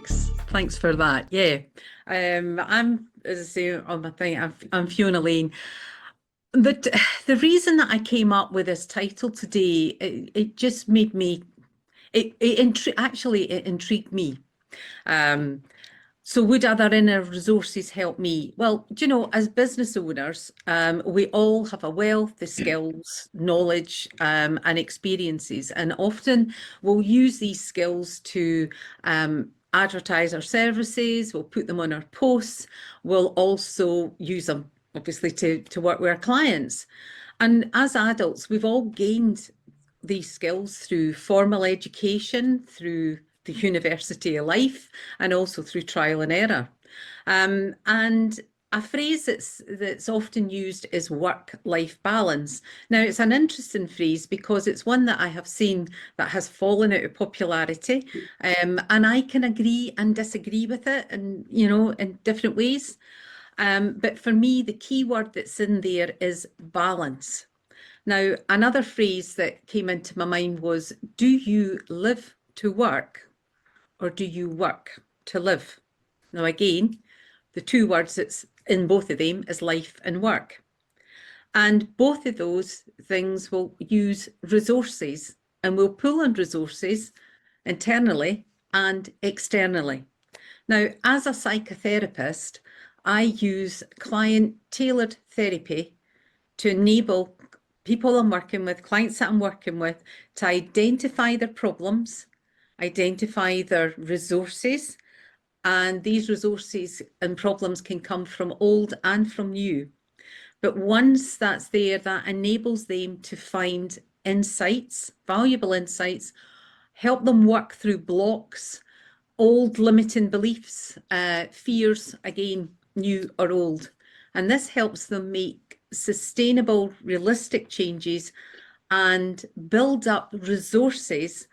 Thanks for that. Yeah. I'm, as I say on my thing, I'm Fiona Lane. But the reason that I came up with this title today, it just made me, it intrigued me. Um, so would other inner resources help me? Well, do you know, as business owners, we all have a wealth of skills, knowledge, and experiences, and often we'll use these skills to advertise our services, we'll put them on our posts, we'll also use them, obviously, to work with our clients. And as adults, we've all gained these skills through formal education, through the university of life, and also through trial and error. And a phrase that's often used is work-life balance. Now, it's an interesting phrase because it's one that I have seen that has fallen out of popularity, and I can agree and disagree with it, and in different ways. But for me, the key word that's in there is balance. Now, another phrase that came into my mind was, do you live to work or do you work to live? Now, again, the two words that's in both of them is life and work. And both of those things will use resources, and we'll pull on resources internally and externally. Now, as a psychotherapist, I use client-tailored therapy to enable people I'm working with, clients that I'm working with, to identify their problems, identify their resources, and these resources and problems can come from old and from new. But once that's there, that enables them to find insights, valuable insights, help them work through blocks, old limiting beliefs, fears, again, new or old. And this helps them make sustainable, realistic changes and build up resources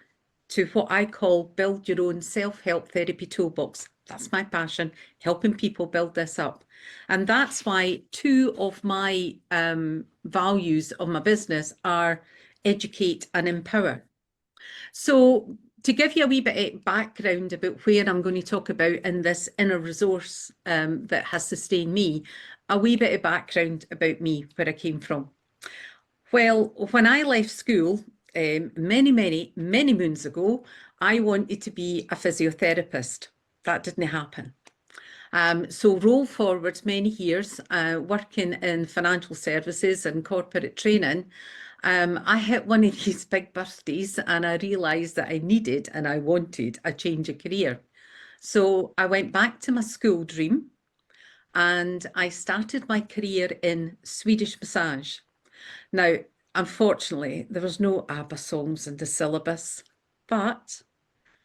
to what I call build your own self-help therapy toolbox. That's my passion, helping people build this up. And that's why two of my values of my business are educate and empower. So to give you a wee bit of background about where I'm going to talk about in this inner resource that has sustained me, a wee bit of background about me, where I came from. Well, when I left school many moons ago, I wanted to be a physiotherapist. That didn't happen. So roll forward many years, working in financial services and corporate training, I hit one of these big birthdays and I realised that I needed and I wanted a change of career. So I went back to my school dream and I started my career in Swedish massage. Now, unfortunately, there was no ABBA songs in the syllabus, but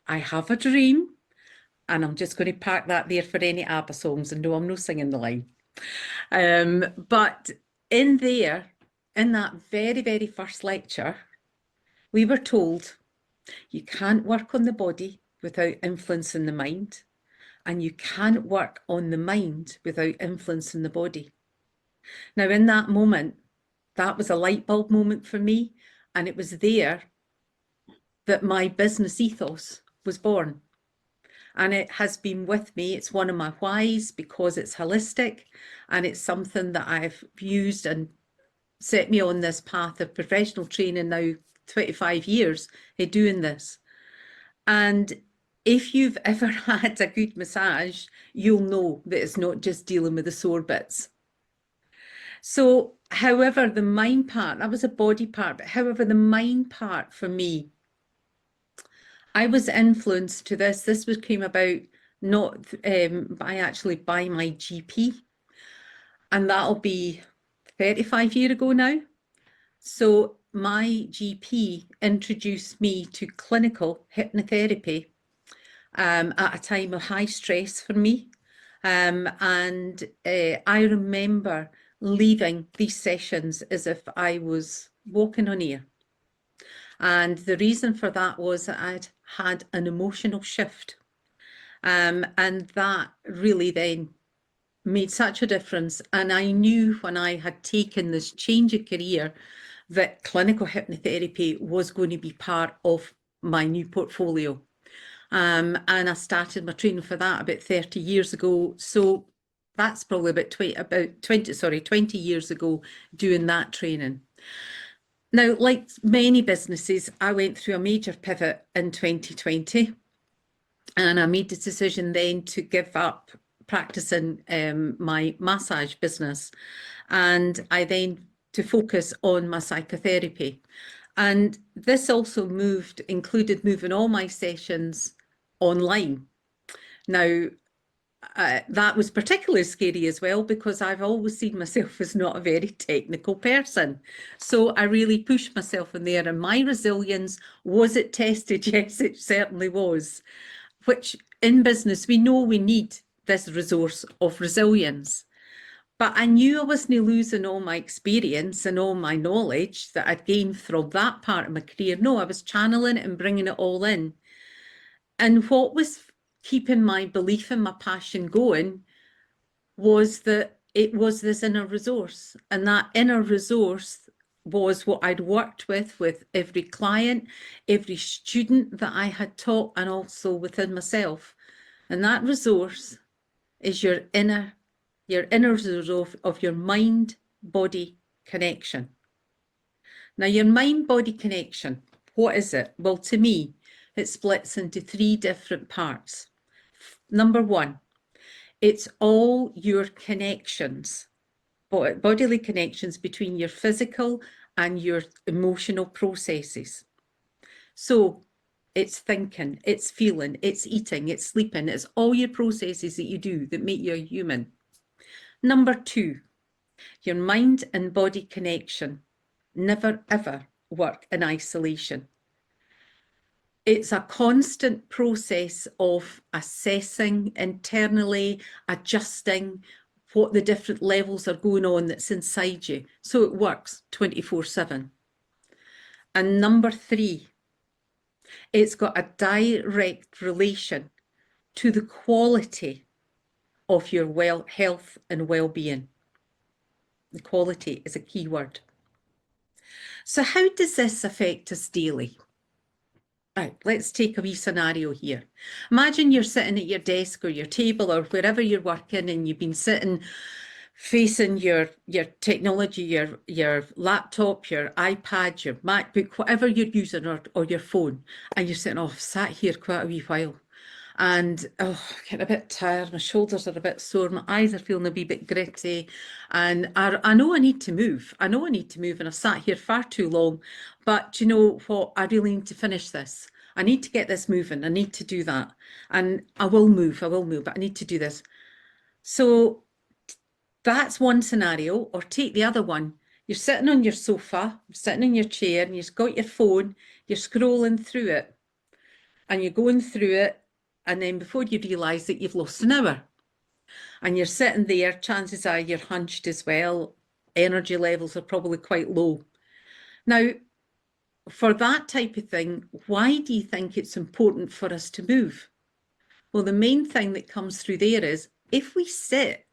I have a dream and I'm just going to park that there for any ABBA songs, and no, I'm not singing the line. But in there, in that very first lecture, we were told you can't work on the body without influencing the mind, and you can't work on the mind without influencing the body. Now, in that moment, that was a light bulb moment for me, and it was there that my business ethos was born. And it has been with me. It's one of my whys because it's holistic and it's something that I've used and set me on this path of professional training now 25 years of doing this. And if you've ever had a good massage, you'll know that it's not just dealing with the sore bits. So, however, the mind part, that was a body part, but however, the mind part for me, I was influenced to this. This came about not by my GP, and that'll be 35 years ago now. So my GP introduced me to clinical hypnotherapy at a time of high stress for me. And I remember leaving these sessions as if I was walking on air. And the reason for that was that I'd had an emotional shift. And that really then made such a difference. And I knew when I had taken this change of career that clinical hypnotherapy was going to be part of my new portfolio. And I started my training for that about 30 years ago. So that's probably about 20 years ago doing that training. Now, like many businesses, I went through a major pivot in 2020, and I made the decision then to give up practicing my massage business, and I then to focus on my psychotherapy. And this also included moving all my sessions online. Now, that was particularly scary as well, because I've always seen myself as not a very technical person. So I really pushed myself in there, and my resilience, was it tested? Yes, it certainly was. Which in business, we know we need this resource of resilience. But I knew I wasn't losing all my experience and all my knowledge that I'd gained from that part of my career. No, I was channeling it and bringing it all in. And what was keeping my belief and my passion going was that it was this inner resource. And that inner resource was what I'd worked with every client, every student that I had taught, and also within myself. And that resource is your inner resource of your mind-body connection. Now, your mind-body connection, what is it? Well, to me, it splits into 3 different parts. Number 1, it's all your connections, bodily connections between your physical and your emotional processes. So it's thinking, it's feeling, it's eating, it's sleeping, it's all your processes that you do that make you a human. Number 2, your mind and body connection never ever work in isolation. It's a constant process of assessing internally, adjusting what the different levels are going on that's inside you. So it works 24/7. And number 3, it's got a direct relation to the quality of your health and well-being. The quality is a key word. So how does this affect us daily? Right, let's take a wee scenario here. Imagine you're sitting at your desk or your table or wherever you're working, and you've been sitting facing your technology, your laptop, your iPad, your MacBook, whatever you're using, or your phone, and you're sitting, I've sat here quite a wee while, and I'm getting a bit tired, my shoulders are a bit sore, my eyes are feeling a wee bit gritty, and I know I need to move. I know I need to move, and I've sat here far too long, but you know what? I really need to finish this. I need to get this moving. I need to do that. And I will move, but I need to do this. So that's one scenario. Or take the other one. You're sitting on your sofa, sitting in your chair, and you've got your phone, you're scrolling through it, and you're going through it, and then before you realise that you've lost an hour. And you're sitting there, chances are you're hunched as well. Energy levels are probably quite low. Now, for that type of thing, why do you think it's important for us to move? Well, the main thing that comes through there is if we sit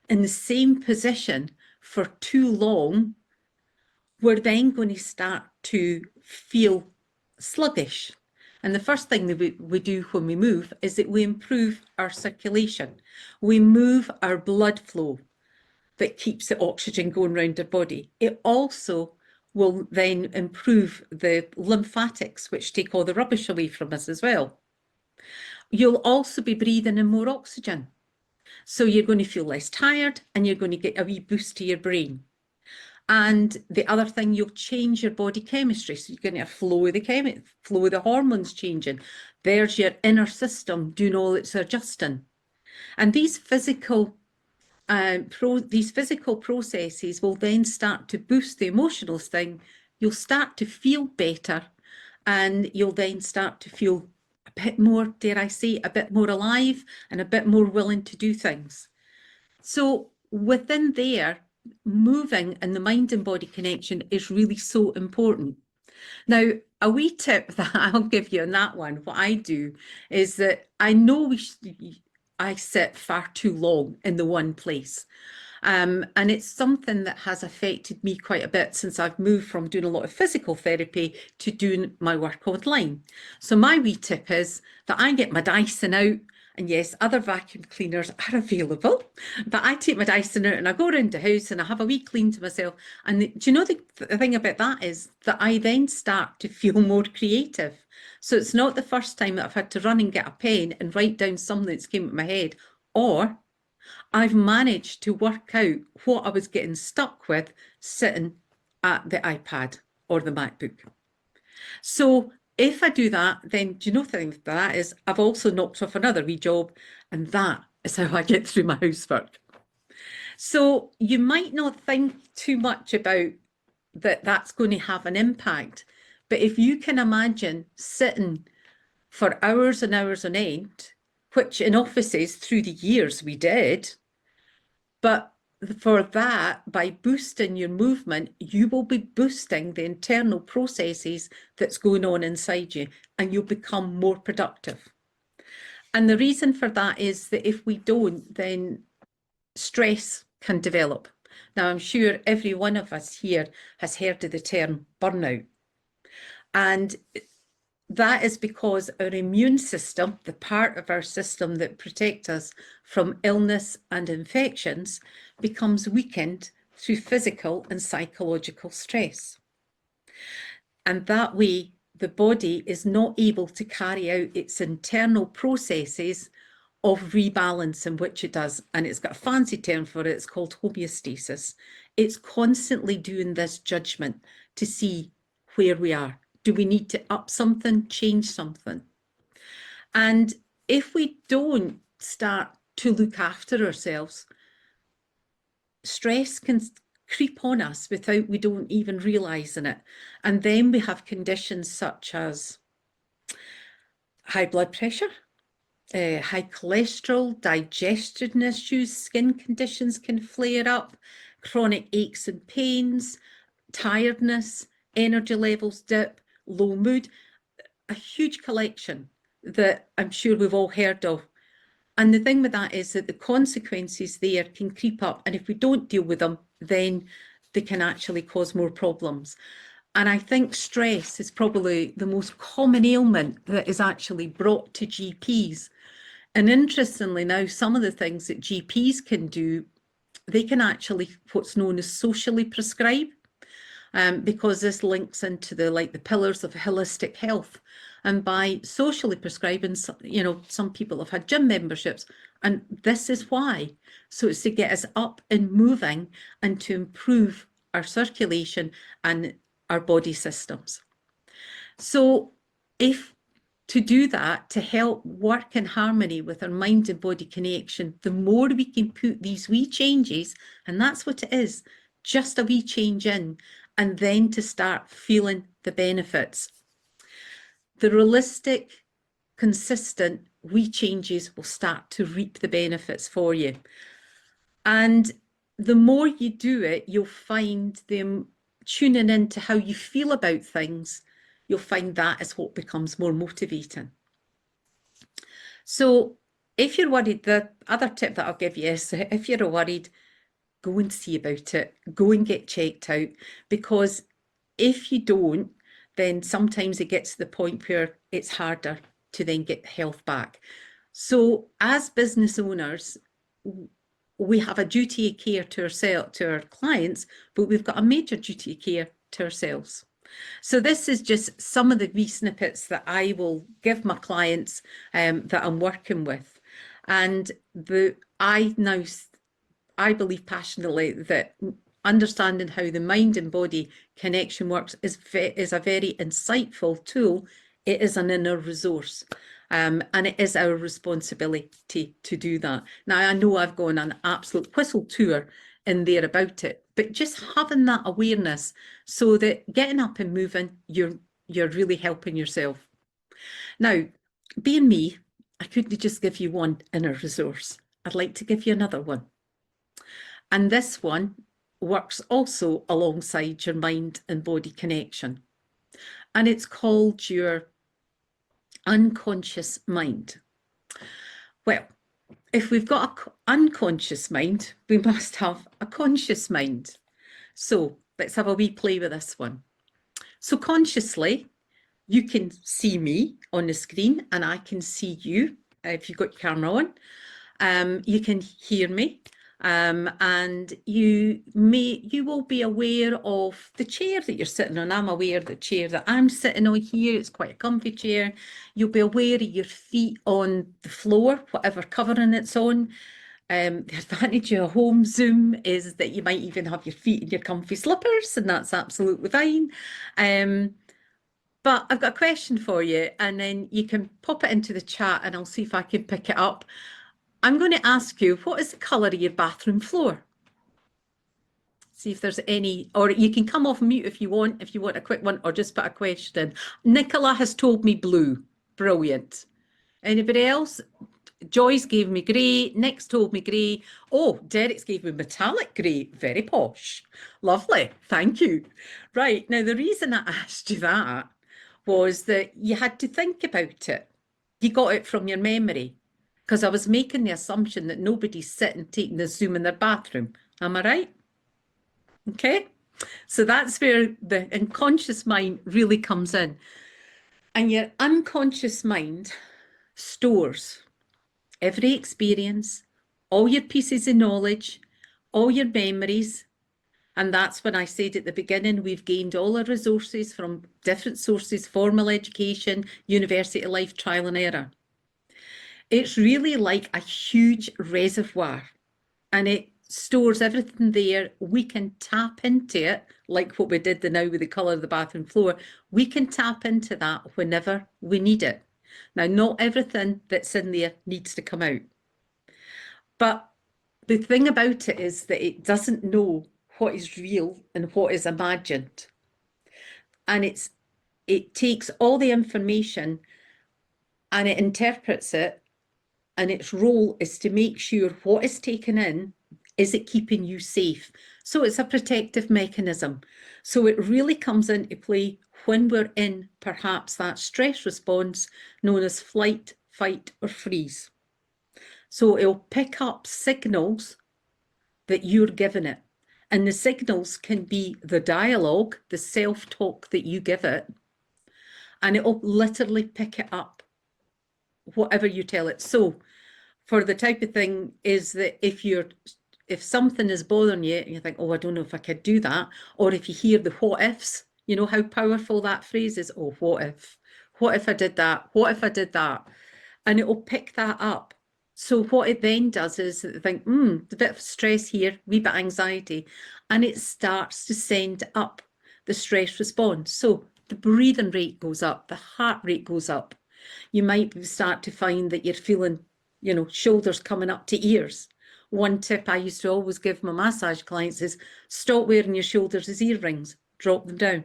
in the same position for too long, we're then going to start to feel sluggish. And the first thing that we do when we move is that we improve our circulation. We move our blood flow that keeps the oxygen going around our body. It also will then improve the lymphatics, which take all the rubbish away from us as well. You'll also be breathing in more oxygen. So you're going to feel less tired, and you're going to get a wee boost to your brain. And the other thing, you'll change your body chemistry. So you're going to have flow of the hormones changing. There's your inner system doing all its adjusting. And these physical processes will then start to boost the emotional thing. You'll start to feel better, and you'll then start to feel a bit more, dare I say, a bit more alive and a bit more willing to do things. So within there, moving and the mind and body connection is really so important. Now, a wee tip that I'll give you on that one, what I do is that I know I sit far too long in the one place. And it's something that has affected me quite a bit since I've moved from doing a lot of physical therapy to doing my work online. So my wee tip is that I get my Dyson out, and yes, other vacuum cleaners are available, but I take my Dyson out and I go around the house and I have a wee clean to myself. And do you know the thing about that is that I then start to feel more creative. So it's not the first time that I've had to run and get a pen and write down something that's came to my head, or I've managed to work out what I was getting stuck with sitting at the iPad or the MacBook. So if I do that, then do you know the thing with that is I've also knocked off another wee job, and that is how I get through my housework. So you might not think too much about that that's going to have an impact, but if you can imagine sitting for hours and hours on end, which in offices through the years we did, but for that, by boosting your movement, you will be boosting the internal processes that's going on inside you, and you'll become more productive. And the reason for that is that if we don't, then stress can develop. Now, I'm sure every one of us here has heard of the term burnout. And that is because our immune system, the part of our system that protects us from illness and infections, becomes weakened through physical and psychological stress. And that way, the body is not able to carry out its internal processes of rebalancing, which it does. And it's got a fancy term for it. It's called homeostasis. It's constantly doing this judgment to see where we are. Do we need to up something, change something? And if we don't start to look after ourselves, stress can creep on us without we don't even realising it. And then we have conditions such as high blood pressure, high cholesterol, digestion issues, skin conditions can flare up, chronic aches and pains, tiredness, energy levels dip, low mood, a huge collection that I'm sure we've all heard of. And the thing with that is that the consequences there can creep up. And if we don't deal with them, then they can actually cause more problems. And I think stress is probably the most common ailment that is actually brought to GPs. And interestingly now, some of the things that GPs can do, they can actually what's known as socially prescribe, because this links into the pillars of holistic health. And by socially prescribing, some people have had gym memberships, and this is why. So it's to get us up and moving and to improve our circulation and our body systems. So if to do that, to help work in harmony with our mind and body connection, the more we can put these wee changes, and that's what it is, just a wee change in, and then to start feeling the benefits. The realistic, consistent wee changes will start to reap the benefits for you. And the more you do it, you'll find them tuning into how you feel about things. You'll find that is what becomes more motivating. So if you're worried, the other tip that I'll give you is if you're worried, go and see about it, go and get checked out, because if you don't, then sometimes it gets to the point where it's harder to then get health back. So as business owners, we have a duty of care to our clients, but we've got a major duty of care to ourselves. So this is just some of the wee snippets that I will give my clients that I'm working with. And I believe passionately that understanding how the mind and body connection works is a very insightful tool. It is an inner resource. And it is our responsibility to do that. Now, I know I've gone on an absolute whistle tour in there about it, but just having that awareness so that getting up and moving, you're really helping yourself. Now, being me, I couldn't just give you one inner resource. I'd like to give you another one. And this one works also alongside your mind and body connection. And it's called your unconscious mind. Well, if we've got an unconscious mind, we must have a conscious mind. So let's have a wee play with this one. So consciously, you can see me on the screen and I can see you if you've got your camera on. You can hear me. And you will be aware of the chair that you're sitting on. I'm aware of the chair that I'm sitting on here. It's quite a comfy chair. You'll be aware of your feet on the floor, whatever covering it's on. The advantage of a home Zoom is that you might even have your feet in your comfy slippers, and that's absolutely fine. But I've got a question for you, and then you can pop it into the chat and I'll see if I can pick it up. I'm going to ask you, what is the colour of your bathroom floor? See if there's any, or you can come off mute if you want a quick one, or just put a question. Nicola has told me blue. Brilliant. Anybody else? Joyce gave me grey. Nick's told me grey. Oh, Derek's gave me metallic grey. Very posh. Lovely. Thank you. Right. Now, the reason I asked you that was that you had to think about it. You got it from your memory. Because I was making the assumption that nobody's sitting taking the Zoom in their bathroom. Am I right? Okay. So that's where the unconscious mind really comes in. And your unconscious mind stores every experience, all your pieces of knowledge, all your memories. And that's when I said at the beginning, we've gained all our resources from different sources, formal education, university life, trial and error. It's really like a huge reservoir, and it stores everything there. We can tap into it, like what we did now with the colour of the bathroom floor. We can tap into that whenever we need it. Now, not everything that's in there needs to come out. But the thing about it is that it doesn't know what is real and what is imagined. And it takes all the information and it interprets it, and its role is to make sure what is taken in, is it keeping you safe? So it's a protective mechanism. So it really comes into play when we're in perhaps that stress response known as flight, fight, or freeze. So it'll pick up signals that you're giving it. And the signals can be the dialogue, the self-talk that you give it, and it'll literally pick it up, whatever you tell it. So for the type of thing is that if something is bothering you and you think, oh, I don't know if I could do that, or if you hear the what ifs, you know how powerful that phrase is. Oh, what if I did that? What if I did that? And it will pick that up. So what it then does is think, a bit of stress here, wee bit of anxiety, and it starts to send up the stress response. So the breathing rate goes up, the heart rate goes up. You might start to find that you're feeling, shoulders coming up to ears. One tip I used to always give my massage clients is stop wearing your shoulders as earrings, drop them down.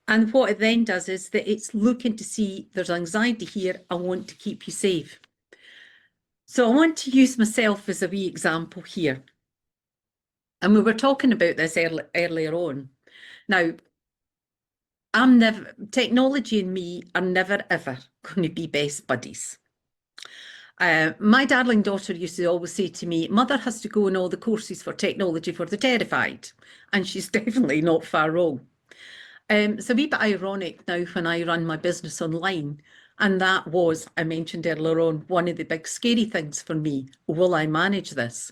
And what it then does is that it's looking to see there's anxiety here, I want to keep you safe. So I want to use myself as a wee example here. And we were talking about this earlier on. Now, technology and me are never ever going to be best buddies. My darling daughter used to always say to me, Mother has to go on all the courses for technology for the terrified. And she's definitely not far wrong. It's a wee bit ironic now when I run my business online. And that was, I mentioned earlier on, one of the big scary things for me. Will I manage this?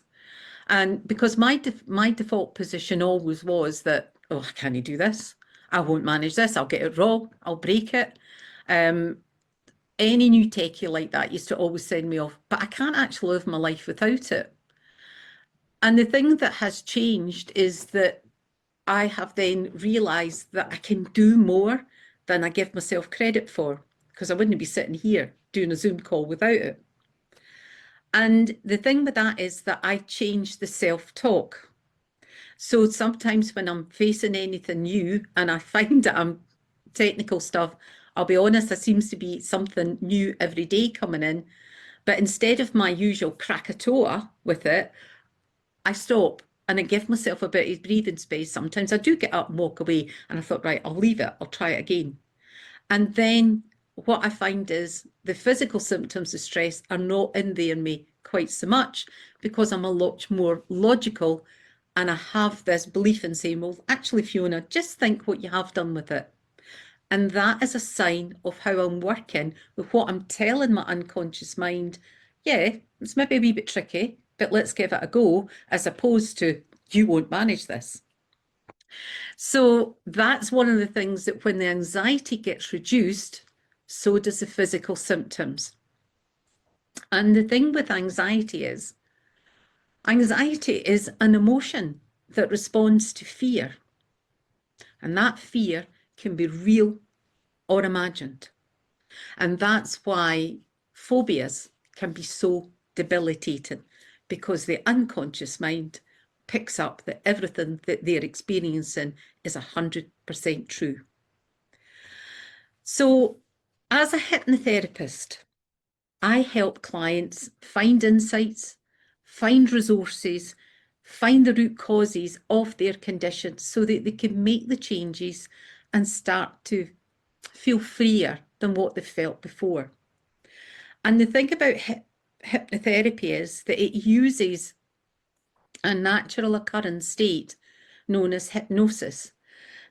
And because my default position always was that, oh, I can't do this. I won't manage this. I'll get it wrong. I'll break it. Any new techie like that used to always send me off, but I can't actually live my life without it. And the thing that has changed is that I have then realised that I can do more than I give myself credit for, because I wouldn't be sitting here doing a Zoom call without it. And the thing with that is that I change the self-talk. So sometimes when I'm facing anything new and I find that I'm technical stuff, I'll be honest, there seems to be something new every day coming in. But instead of my usual Krakatoa with it, I stop and I give myself a bit of breathing space. Sometimes I do get up and walk away and I thought, right, I'll leave it. I'll try it again. And then what I find is the physical symptoms of stress are not in there me quite so much because I'm a lot more logical and I have this belief in saying, well, actually, Fiona, just think what you have done with it. And that is a sign of how I'm working with what I'm telling my unconscious mind. Yeah, it's maybe a wee bit tricky, but let's give it a go, as opposed to, you won't manage this. So that's one of the things that when the anxiety gets reduced, so does the physical symptoms. And the thing with anxiety is an emotion that responds to fear. And that fear can be real or imagined. And that's why phobias can be so debilitating, because the unconscious mind picks up that everything that they're experiencing is 100% true. So, as a hypnotherapist, I help clients find insights, find resources, find the root causes of their conditions so that they can make the changes and start to feel freer than what they felt before. And the thing about hypnotherapy is that it uses a natural occurring state known as hypnosis.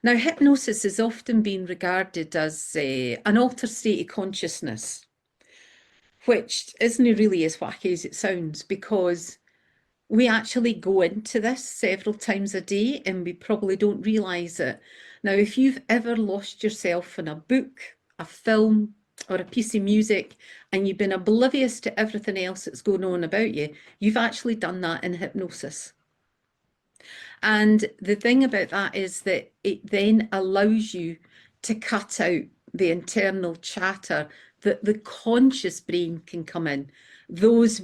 Now, hypnosis is often been regarded as an altered state of consciousness, which isn't really as wacky as it sounds, because we actually go into this several times a day and we probably don't realise it. Now, if you've ever lost yourself in a book, a film, or a piece of music, and you've been oblivious to everything else that's going on about you, you've actually done that in hypnosis. And the thing about that is that it then allows you to cut out the internal chatter that the conscious brain can come in. Those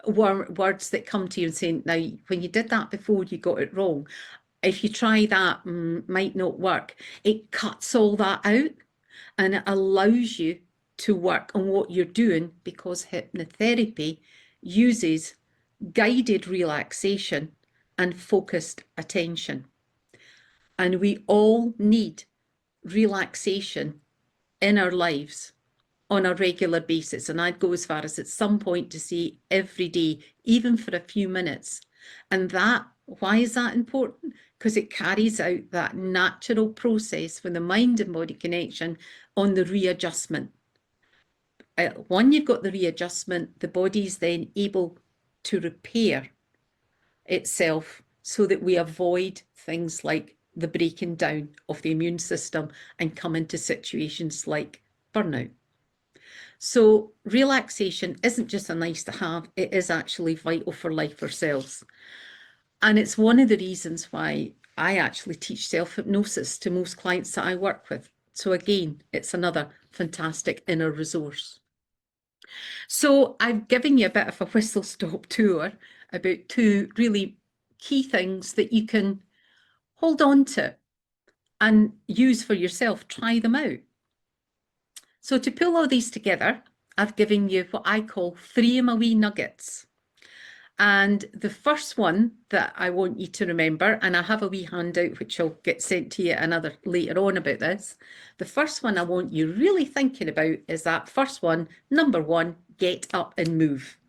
words that come to you and saying, now, when you did that before, you got it wrong. If you try that, might not work. It cuts all that out and it allows you to work on what you're doing, because hypnotherapy uses guided relaxation and focused attention. And we all need relaxation in our lives on a regular basis. And I'd go as far as at some point to say every day, even for a few minutes. And that, why is that important? Because it carries out that natural process with the mind and body connection on the readjustment. When you've got the readjustment, the body's then able to repair itself so that we avoid things like the breaking down of the immune system and come into situations like burnout. So relaxation isn't just a nice to have, it is actually vital for life ourselves. And it's one of the reasons why I actually teach self-hypnosis to most clients that I work with. So again, it's another fantastic inner resource. So I've given you a bit of a whistle-stop tour about two really key things that you can hold on to and use for yourself. Try them out. So to pull all these together, I've given you what I call 3 of my wee nuggets. And the first one that I want you to remember, and I have a wee handout which I'll get sent to you another later on about this. The first one I want you really thinking about is that first one, number 1, get up and move.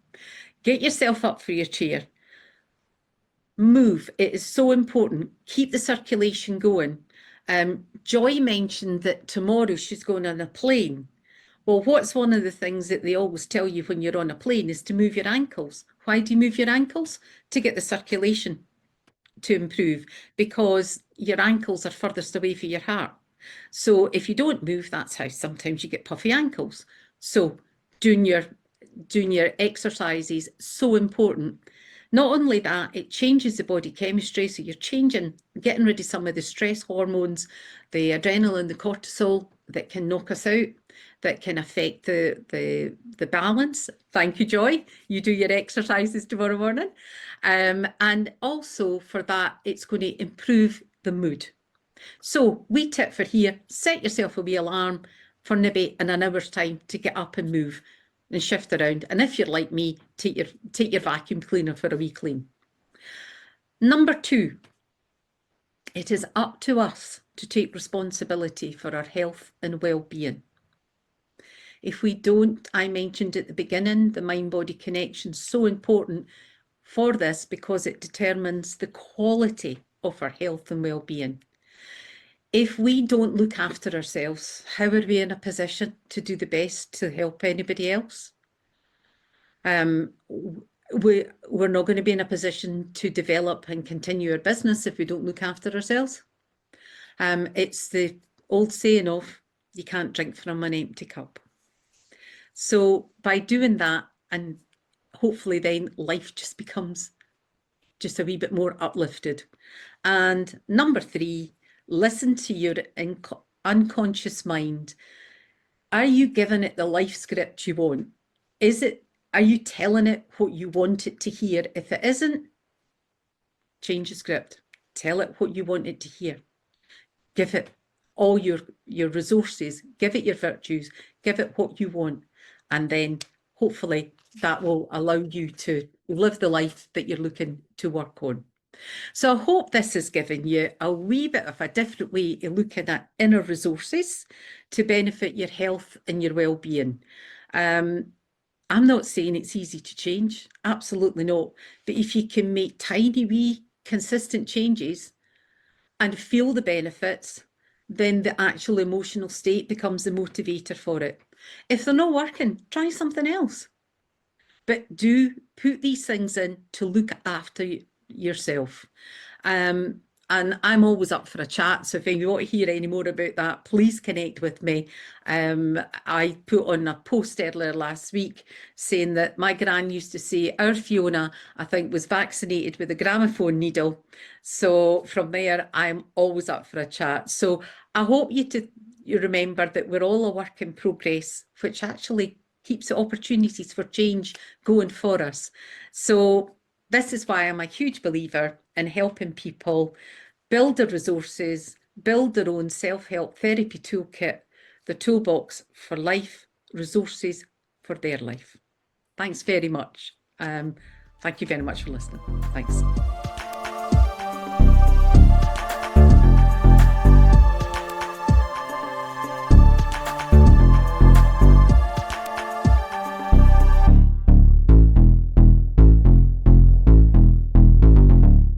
Get yourself up for your chair. Move. It is so important. Keep the circulation going. Joy mentioned that tomorrow she's going on a plane. Well, what's one of the things that they always tell you when you're on a plane is to move your ankles. Why do you move your ankles? To get the circulation to improve, because your ankles are furthest away from your heart. So if you don't move, that's how sometimes you get puffy ankles. So doing your exercises, so important. Not only that, it changes the body chemistry. So you're getting rid of some of the stress hormones, the adrenaline, the cortisol that can knock us out, that can affect the balance. Thank you, Joy. You do your exercises tomorrow morning. And also for that, it's going to improve the mood. So wee tip for here, set yourself a wee alarm for maybe in an hour's time to get up and move and shift around. And if you're like me, take your vacuum cleaner for a wee clean. Number 2, it is up to us to take responsibility for our health and well-being. If we don't, I mentioned at the beginning, the mind-body connection is so important for this because it determines the quality of our health and well-being. If we don't look after ourselves, how are we in a position to do the best to help anybody else? We're not going to be in a position to develop and continue our business if we don't look after ourselves. It's the old saying of, you can't drink from an empty cup. So by doing that, and hopefully then life just becomes just a wee bit more uplifted. And number 3, listen to your unconscious mind. Are you giving it the life script you want? Are you telling it what you want it to hear? If it isn't, change the script. Tell it what you want it to hear. Give it all your resources, give it your virtues, give it what you want. And then hopefully that will allow you to live the life that you're looking to work on. So I hope this has given you a wee bit of a different way of looking at inner resources to benefit your health and your well-being. I'm not saying it's easy to change, absolutely not. But if you can make tiny wee consistent changes and feel the benefits, then the actual emotional state becomes the motivator for it. If they're not working, try something else. But do put these things in to look after yourself. And I'm always up for a chat. So if you want to hear any more about that, please connect with me. I put on a post earlier last week saying that my gran used to say, our Fiona, I think, was vaccinated with a gramophone needle. So from there, I'm always up for a chat. So I hope you remember that we're all a work in progress, which actually keeps the opportunities for change going for us. So this is why I'm a huge believer in helping people build their resources, build their own self-help therapy toolkit, the toolbox for life, resources for their life. Thanks very much. Thank you very much for listening. Thanks.